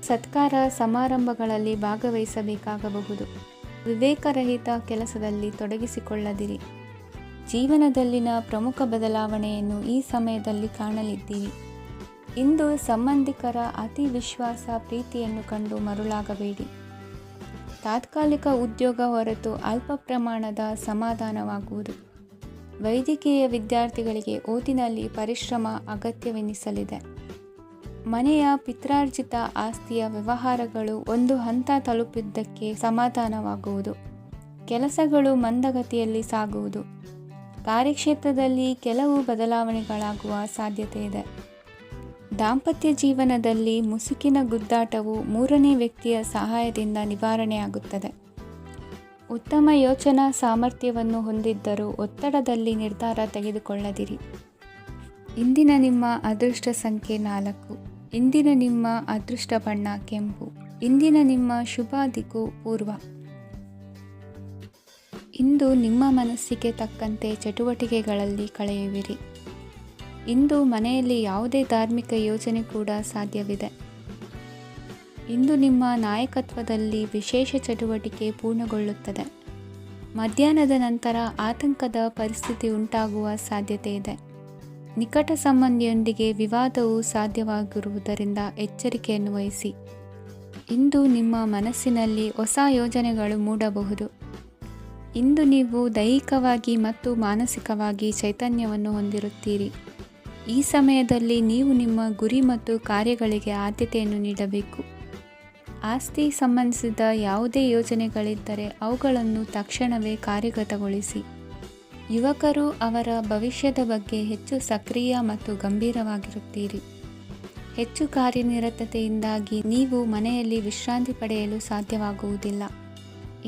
ಸತ್ಕಾರ ಸಮಾರಂಭಗಳಲ್ಲಿ ಭಾಗವಹಿಸಬೇಕಾಗಬಹುದು. ವಿವೇಕರಹಿತ ಕೆಲಸದಲ್ಲಿ ತೊಡಗಿಸಿಕೊಳ್ಳದಿರಿ. ಜೀವನದಲ್ಲಿನ ಪ್ರಮುಖ ಬದಲಾವಣೆಯನ್ನು ಈ ಸಮಯದಲ್ಲಿ ಕಾಣಲಿದ್ದೀರಿ. ಇಂದು ಸಂಬಂಧಿಕರ ಅತಿ ವಿಶ್ವಾಸ ಪ್ರೀತಿಯನ್ನು ಕಂಡು ಮರುಳಾಗಬೇಡಿ. ತಾತ್ಕಾಲಿಕ ಉದ್ಯೋಗ ಹೊರತು ಅಲ್ಪ ಪ್ರಮಾಣದ ಸಮಾಧಾನವಾಗುವುದು. ವೈದ್ಯಕೀಯ ವಿದ್ಯಾರ್ಥಿಗಳಿಗೆ ಓದಿನಲ್ಲಿ ಪರಿಶ್ರಮ ಅಗತ್ಯವೆನಿಸಲಿದೆ. ಮನೆಯ ಪಿತ್ರಾರ್ಜಿತ ಆಸ್ತಿಯ ವ್ಯವಹಾರಗಳು ಒಂದು ಹಂತ ತಲುಪಿದ್ದಕ್ಕೆ ಸಮಾಧಾನವಾಗುವುದು. ಕೆಲಸಗಳು ಮಂದಗತಿಯಲ್ಲಿ ಸಾಗುವುದು. ಕಾರ್ಯಕ್ಷೇತ್ರದಲ್ಲಿ ಕೆಲವು ಬದಲಾವಣೆಗಳಾಗುವ ಸಾಧ್ಯತೆ ಇದೆ. ದಾಂಪತ್ಯ ಜೀವನದಲ್ಲಿ ಮುಸುಕಿನ ಗುದ್ದಾಟವು 3ನೇ ವ್ಯಕ್ತಿಯ ಸಹಾಯದಿಂದ ನಿವಾರಣೆಯಾಗುತ್ತದೆ. ಉತ್ತಮ ಯೋಚನಾ ಸಾಮರ್ಥ್ಯವನ್ನು ಹೊಂದಿದ್ದರೂ ಒತ್ತಡದಲ್ಲಿ ನಿರ್ಧಾರ ತೆಗೆದುಕೊಳ್ಳದಿರಿ. ಇಂದಿನ ನಿಮ್ಮ ಅದೃಷ್ಟ ಸಂಖ್ಯೆ 4. ಇಂದಿನ ನಿಮ್ಮ ಅದೃಷ್ಟ ಬಣ್ಣ ಕೆಂಪು. ಇಂದಿನ ನಿಮ್ಮ ಶುಭ ದಿಕ್ಕು ಪೂರ್ವ. ಇಂದು ನಿಮ್ಮ ಮನಸ್ಸಿಗೆ ತಕ್ಕಂತೆ ಚಟುವಟಿಕೆಗಳಲ್ಲಿ ಕಳೆಯುವಿರಿ. ಇಂದು ಮನೆಯಲ್ಲಿ ಯಾವುದೇ ಧಾರ್ಮಿಕ ಯೋಜನೆ ಕೂಡ ಸಾಧ್ಯವಿದೆ. ಇಂದು ನಿಮ್ಮ ನಾಯಕತ್ವದಲ್ಲಿ ವಿಶೇಷ ಚಟುವಟಿಕೆ ಪೂರ್ಣಗೊಳ್ಳುತ್ತದೆ. ಮಧ್ಯಾಹ್ನದ ನಂತರ ಆತಂಕದ ಪರಿಸ್ಥಿತಿ ಉಂಟಾಗುವ ಸಾಧ್ಯತೆ ಇದೆ. ನಿಕಟ ಸಂಬಂಧಿಯೊಂದಿಗೆ ವಿವಾದವು ಸಾಧ್ಯವಾಗಿರುವುದರಿಂದ ಎಚ್ಚರಿಕೆಯನ್ನು ವಹಿಸಿ. ಇಂದು ನಿಮ್ಮ ಮನಸ್ಸಿನಲ್ಲಿ ಹೊಸ ಯೋಜನೆಗಳು ಮೂಡಬಹುದು. ಇಂದು ನೀವು ದೈಹಿಕವಾಗಿ ಮತ್ತು ಮಾನಸಿಕವಾಗಿ ಚೈತನ್ಯವನ್ನು ಹೊಂದಿರುತ್ತೀರಿ. ಈ ಸಮಯದಲ್ಲಿ ನೀವು ನಿಮ್ಮ ಗುರಿ ಮತ್ತು ಕಾರ್ಯಗಳಿಗೆ ಆದ್ಯತೆಯನ್ನು ನೀಡಬೇಕು. ಆಸ್ತಿ ಸಂಬಂಧಿಸಿದ ಯಾವುದೇ ಯೋಜನೆಗಳಿದ್ದರೆ ಅವುಗಳನ್ನು ತಕ್ಷಣವೇ ಕಾರ್ಯಗತಗೊಳಿಸಿ. ಯುವಕರು ಅವರ ಭವಿಷ್ಯದ ಬಗ್ಗೆ ಹೆಚ್ಚು ಸಕ್ರಿಯ ಮತ್ತು ಗಂಭೀರವಾಗಿರುತ್ತೀರಿ. ಹೆಚ್ಚು ಕಾರ್ಯನಿರತತೆಯಿಂದಾಗಿ ನೀವು ಮನೆಯಲ್ಲಿ ವಿಶ್ರಾಂತಿ ಪಡೆಯಲು ಸಾಧ್ಯವಾಗುವುದಿಲ್ಲ.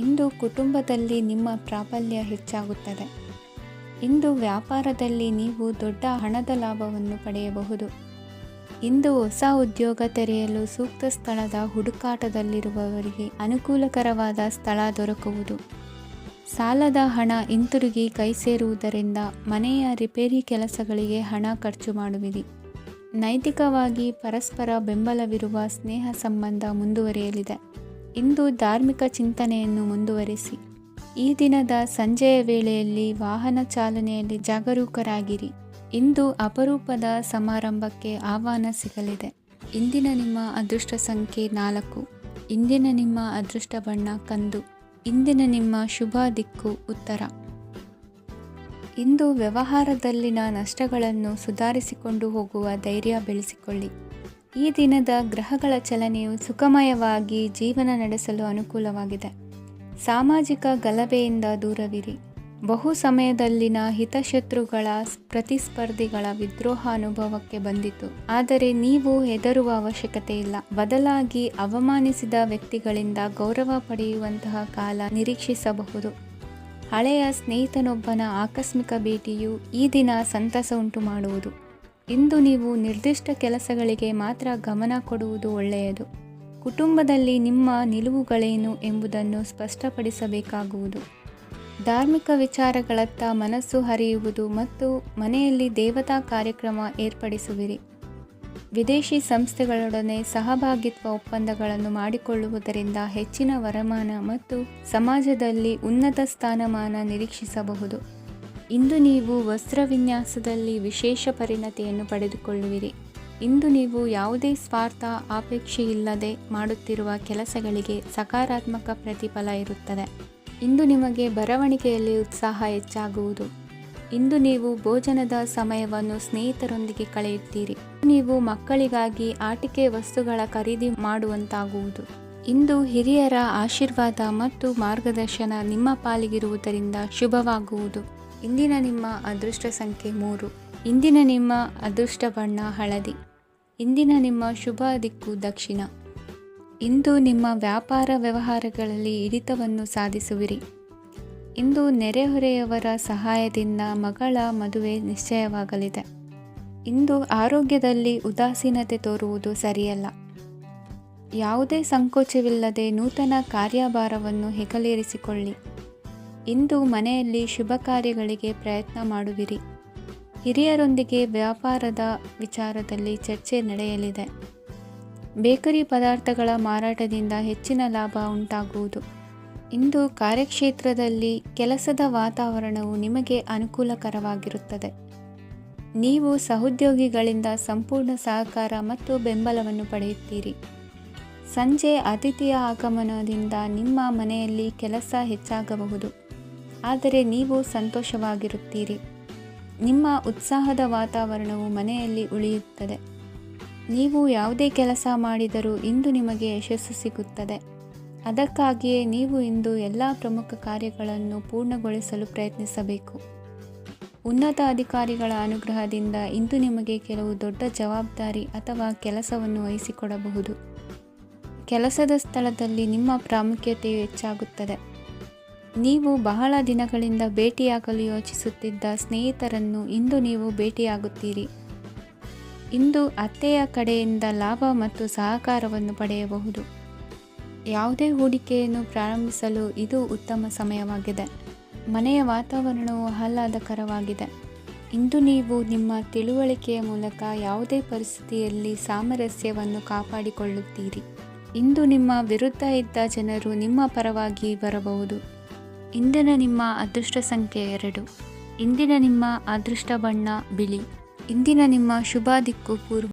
ಇಂದು ಕುಟುಂಬದಲ್ಲಿ ನಿಮ್ಮ ಪ್ರಾಬಲ್ಯ ಹೆಚ್ಚಾಗುತ್ತದೆ. ಇಂದು ವ್ಯಾಪಾರದಲ್ಲಿ ನೀವು ದೊಡ್ಡ ಹಣದ ಲಾಭವನ್ನು ಪಡೆಯಬಹುದು. ಇಂದು ಹೊಸ ಉದ್ಯೋಗ ತೆರೆಯಲು ಸೂಕ್ತ ಸ್ಥಳದ ಹುಡುಕಾಟದಲ್ಲಿರುವವರಿಗೆ ಅನುಕೂಲಕರವಾದ ಸ್ಥಳ ದೊರಕುವುದು. ಸಾಲದ ಹಣ ಹಿಂತಿರುಗಿ ಕೈ ಸೇರುವುದರಿಂದ ಮನೆಯ ರಿಪೇರಿ ಕೆಲಸಗಳಿಗೆ ಹಣ ಖರ್ಚು ಮಾಡುವಿರಿ. ನೈತಿಕವಾಗಿ ಪರಸ್ಪರ ಬೆಂಬಲವಿರುವ ಸ್ನೇಹ ಸಂಬಂಧ ಮುಂದುವರಿಯಲಿದೆ. ಇಂದು ಧಾರ್ಮಿಕ ಚಿಂತನೆಯನ್ನು ಮುಂದುವರಿಸಿ. ಈ ದಿನದ ಸಂಜೆಯ ವೇಳೆಯಲ್ಲಿ ವಾಹನ ಚಾಲನೆಯಲ್ಲಿ ಜಾಗರೂಕರಾಗಿರಿ. ಇಂದು ಅಪರೂಪದ ಸಮಾರಂಭಕ್ಕೆ ಆಹ್ವಾನ ಸಿಗಲಿದೆ. ಇಂದಿನ ನಿಮ್ಮ ಅದೃಷ್ಟ ಸಂಖ್ಯೆ 4. ಇಂದಿನ ನಿಮ್ಮ ಅದೃಷ್ಟ ಬಣ್ಣ ಕಂದು. ಇಂದಿನ ನಿಮ್ಮ ಶುಭ ದಿಕ್ಕು ಉತ್ತರ. ಇಂದು ವ್ಯವಹಾರದಲ್ಲಿನ ನಷ್ಟಗಳನ್ನು ಸುಧಾರಿಸಿಕೊಂಡು ಹೋಗುವ ಧೈರ್ಯ ಬೆಳೆಸಿಕೊಳ್ಳಿ. ಈ ದಿನದ ಗ್ರಹಗಳ ಚಲನೆಯು ಸುಖಮಯವಾಗಿ ಜೀವನ ನಡೆಸಲು ಅನುಕೂಲವಾಗಿದೆ. ಸಾಮಾಜಿಕ ಗಲಭೆಯಿಂದ ದೂರವಿರಿ. ಬಹು ಸಮಯದಲ್ಲಿನ ಹಿತಶತ್ರುಗಳ ಪ್ರತಿಸ್ಪರ್ಧಿಗಳ ವಿದ್ರೋಹ ಅನುಭವಕ್ಕೆ ಬಂದಿತು. ಆದರೆ ನೀವು ಹೆದರುವ ಅವಶ್ಯಕತೆ ಇಲ್ಲ. ಬದಲಾಗಿ ಅವಮಾನಿಸಿದ ವ್ಯಕ್ತಿಗಳಿಂದ ಗೌರವ ಪಡೆಯುವಂತಹ ಕಾಲ ನಿರೀಕ್ಷಿಸಬಹುದು. ಹಳೆಯ ಸ್ನೇಹಿತನೊಬ್ಬನ ಆಕಸ್ಮಿಕ ಭೇಟಿಯು ಈ ದಿನ ಸಂತಸ ಉಂಟು ಮಾಡುವುದು. ಇಂದು ನೀವು ನಿರ್ದಿಷ್ಟ ಕೆಲಸಗಳಿಗೆ ಮಾತ್ರ ಗಮನ ಕೊಡುವುದು ಒಳ್ಳೆಯದು. ಕುಟುಂಬದಲ್ಲಿ ನಿಮ್ಮ ನಿಲುವುಗಳೇನು ಎಂಬುದನ್ನು ಸ್ಪಷ್ಟಪಡಿಸಬೇಕಾಗುವುದು. ಧಾರ್ಮಿಕ ವಿಚಾರಗಳತ್ತ ಮನಸ್ಸು ಹರಿಯುವುದು ಮತ್ತು ಮನೆಯಲ್ಲಿ ದೇವತಾ ಕಾರ್ಯಕ್ರಮ ಏರ್ಪಡಿಸುವಿರಿ. ವಿದೇಶಿ ಸಂಸ್ಥೆಗಳೊಡನೆ ಸಹಭಾಗಿತ್ವ ಒಪ್ಪಂದಗಳನ್ನು ಮಾಡಿಕೊಳ್ಳುವುದರಿಂದ ಹೆಚ್ಚಿನ ವರಮಾನ ಮತ್ತು ಸಮಾಜದಲ್ಲಿ ಉನ್ನತ ಸ್ಥಾನಮಾನ ನಿರೀಕ್ಷಿಸಬಹುದು. ಇಂದು ನೀವು ವಸ್ತ್ರವಿನ್ಯಾಸದಲ್ಲಿ ವಿಶೇಷ ಪರಿಣತಿಯನ್ನು ಪಡೆದುಕೊಳ್ಳುವಿರಿ. ಇಂದು ನೀವು ಯಾವುದೇ ಸ್ವಾರ್ಥ ಅಪೇಕ್ಷೆಯಿಲ್ಲದೆ ಮಾಡುತ್ತಿರುವ ಕೆಲಸಗಳಿಗೆ ಸಕಾರಾತ್ಮಕ ಪ್ರತಿಫಲ ಇರುತ್ತದೆ. ಇಂದು ನಿಮಗೆ ಬರವಣಿಗೆಯಲ್ಲಿ ಉತ್ಸಾಹ ಹೆಚ್ಚಾಗುವುದು. ಇಂದು ನೀವು ಭೋಜನದ ಸಮಯವನ್ನು ಸ್ನೇಹಿತರೊಂದಿಗೆ ಕಳೆಯುತ್ತೀರಿ. ನೀವು ಮಕ್ಕಳಿಗಾಗಿ ಆಟಿಕೆ ವಸ್ತುಗಳ ಖರೀದಿ ಮಾಡುವಂತಾಗುವುದು. ಇಂದು ಹಿರಿಯರ ಆಶೀರ್ವಾದ ಮತ್ತು ಮಾರ್ಗದರ್ಶನ ನಿಮ್ಮ ಪಾಲಿಗಿರುವುದರಿಂದ ಶುಭವಾಗುವುದು. ಇಂದಿನ ನಿಮ್ಮ ಅದೃಷ್ಟ ಸಂಖ್ಯೆ 3. ಇಂದಿನ ನಿಮ್ಮ ಅದೃಷ್ಟ ಬಣ್ಣ ಹಳದಿ. ಇಂದಿನ ನಿಮ್ಮ ಶುಭ ದಿಕ್ಕು ದಕ್ಷಿಣ. ಇಂದು ನಿಮ್ಮ ವ್ಯಾಪಾರ ವ್ಯವಹಾರಗಳಲ್ಲಿ ಹಿಡಿತವನ್ನು ಸಾಧಿಸುವಿರಿ. ಇಂದು ನೆರೆಹೊರೆಯವರ ಸಹಾಯದಿಂದ ಮಗಳ ಮದುವೆ ನಿಶ್ಚಯವಾಗಲಿದೆ. ಇಂದು ಆರೋಗ್ಯದಲ್ಲಿ ಉದಾಸೀನತೆ ತೋರುವುದು ಸರಿಯಲ್ಲ. ಯಾವುದೇ ಸಂಕೋಚವಿಲ್ಲದೆ ನೂತನ ಕಾರ್ಯಭಾರವನ್ನು ಹೆಗಲೇರಿಸಿಕೊಳ್ಳಿ. ಇಂದು ಮನೆಯಲ್ಲಿ ಶುಭ ಕಾರ್ಯಗಳಿಗೆ ಪ್ರಯತ್ನ ಮಾಡುವಿರಿ. ಹಿರಿಯರೊಂದಿಗೆ ವ್ಯಾಪಾರದ ವಿಚಾರದಲ್ಲಿ ಚರ್ಚೆ ನಡೆಯಲಿದೆ. ಬೇಕರಿ ಪದಾರ್ಥಗಳ ಮಾರಾಟದಿಂದ ಹೆಚ್ಚಿನ ಲಾಭ ಉಂಟಾಗುವುದು. ಇಂದು ಕಾರ್ಯಕ್ಷೇತ್ರದಲ್ಲಿ ಕೆಲಸದ ವಾತಾವರಣವು ನಿಮಗೆ ಅನುಕೂಲಕರವಾಗಿರುತ್ತದೆ. ನೀವು ಸಹೋದ್ಯೋಗಿಗಳಿಂದ ಸಂಪೂರ್ಣ ಸಹಕಾರ ಮತ್ತು ಬೆಂಬಲವನ್ನು ಪಡೆಯುತ್ತೀರಿ. ಸಂಜೆ ಅತಿಥಿಯ ಆಗಮನದಿಂದ ನಿಮ್ಮ ಮನೆಯಲ್ಲಿ ಕೆಲಸ ಹೆಚ್ಚಾಗಬಹುದು, ಆದರೆ ನೀವು ಸಂತೋಷವಾಗಿರುತ್ತೀರಿ. ನಿಮ್ಮ ಉತ್ಸಾಹದ ವಾತಾವರಣವು ಮನೆಯಲ್ಲಿ ಉಳಿಯುತ್ತದೆ. ನೀವು ಯಾವುದೇ ಕೆಲಸ ಮಾಡಿದರೂ ಇಂದು ನಿಮಗೆ ಯಶಸ್ಸು ಸಿಗುತ್ತದೆ. ಅದಕ್ಕಾಗಿಯೇ ನೀವು ಇಂದು ಎಲ್ಲ ಪ್ರಮುಖ ಕಾರ್ಯಗಳನ್ನು ಪೂರ್ಣಗೊಳಿಸಲು ಪ್ರಯತ್ನಿಸಬೇಕು. ಉನ್ನತ ಅಧಿಕಾರಿಗಳ ಅನುಗ್ರಹದಿಂದ ಇಂದು ನಿಮಗೆ ಕೆಲವು ದೊಡ್ಡ ಜವಾಬ್ದಾರಿ ಅಥವಾ ಕೆಲಸವನ್ನು ವಹಿಸಿಕೊಡಬಹುದು. ಕೆಲಸದ ಸ್ಥಳದಲ್ಲಿ ನಿಮ್ಮ ಪ್ರಾಮುಖ್ಯತೆಯು ಹೆಚ್ಚಾಗುತ್ತದೆ. ನೀವು ಬಹಳ ದಿನಗಳಿಂದ ಭೇಟಿಯಾಗಲು ಯೋಚಿಸುತ್ತಿದ್ದ ಸ್ನೇಹಿತರನ್ನು ಇಂದು ನೀವು ಭೇಟಿಯಾಗುತ್ತೀರಿ. ಇಂದು ಅತ್ತೆಯ ಕಡೆಯಿಂದ ಲಾಭ ಮತ್ತು ಸಹಕಾರವನ್ನು ಪಡೆಯಬಹುದು. ಯಾವುದೇ ಹೂಡಿಕೆಯನ್ನು ಪ್ರಾರಂಭಿಸಲು ಇದು ಉತ್ತಮ ಸಮಯವಾಗಿದೆ. ಮನೆಯ ವಾತಾವರಣವು ಆಹ್ಲಾದಕರವಾಗಿದೆ. ಇಂದು ನೀವು ನಿಮ್ಮ ತಿಳುವಳಿಕೆಯ ಮೂಲಕ ಯಾವುದೇ ಪರಿಸ್ಥಿತಿಯಲ್ಲಿ ಸಾಮರಸ್ಯವನ್ನು ಕಾಪಾಡಿಕೊಳ್ಳುತ್ತೀರಿ. ಇಂದು ನಿಮ್ಮ ವಿರುದ್ಧ ಇದ್ದ ಜನರು ನಿಮ್ಮ ಪರವಾಗಿ ಬರಬಹುದು. ಇಂದಿನ ನಿಮ್ಮ ಅದೃಷ್ಟ ಸಂಖ್ಯೆ 2. ಇಂದಿನ ನಿಮ್ಮ ಅದೃಷ್ಟ ಬಣ್ಣ ಬಿಳಿ. ಇಂದಿನ ನಿಮ್ಮ ಶುಭ ದಿಕ್ಕು ಪೂರ್ವ.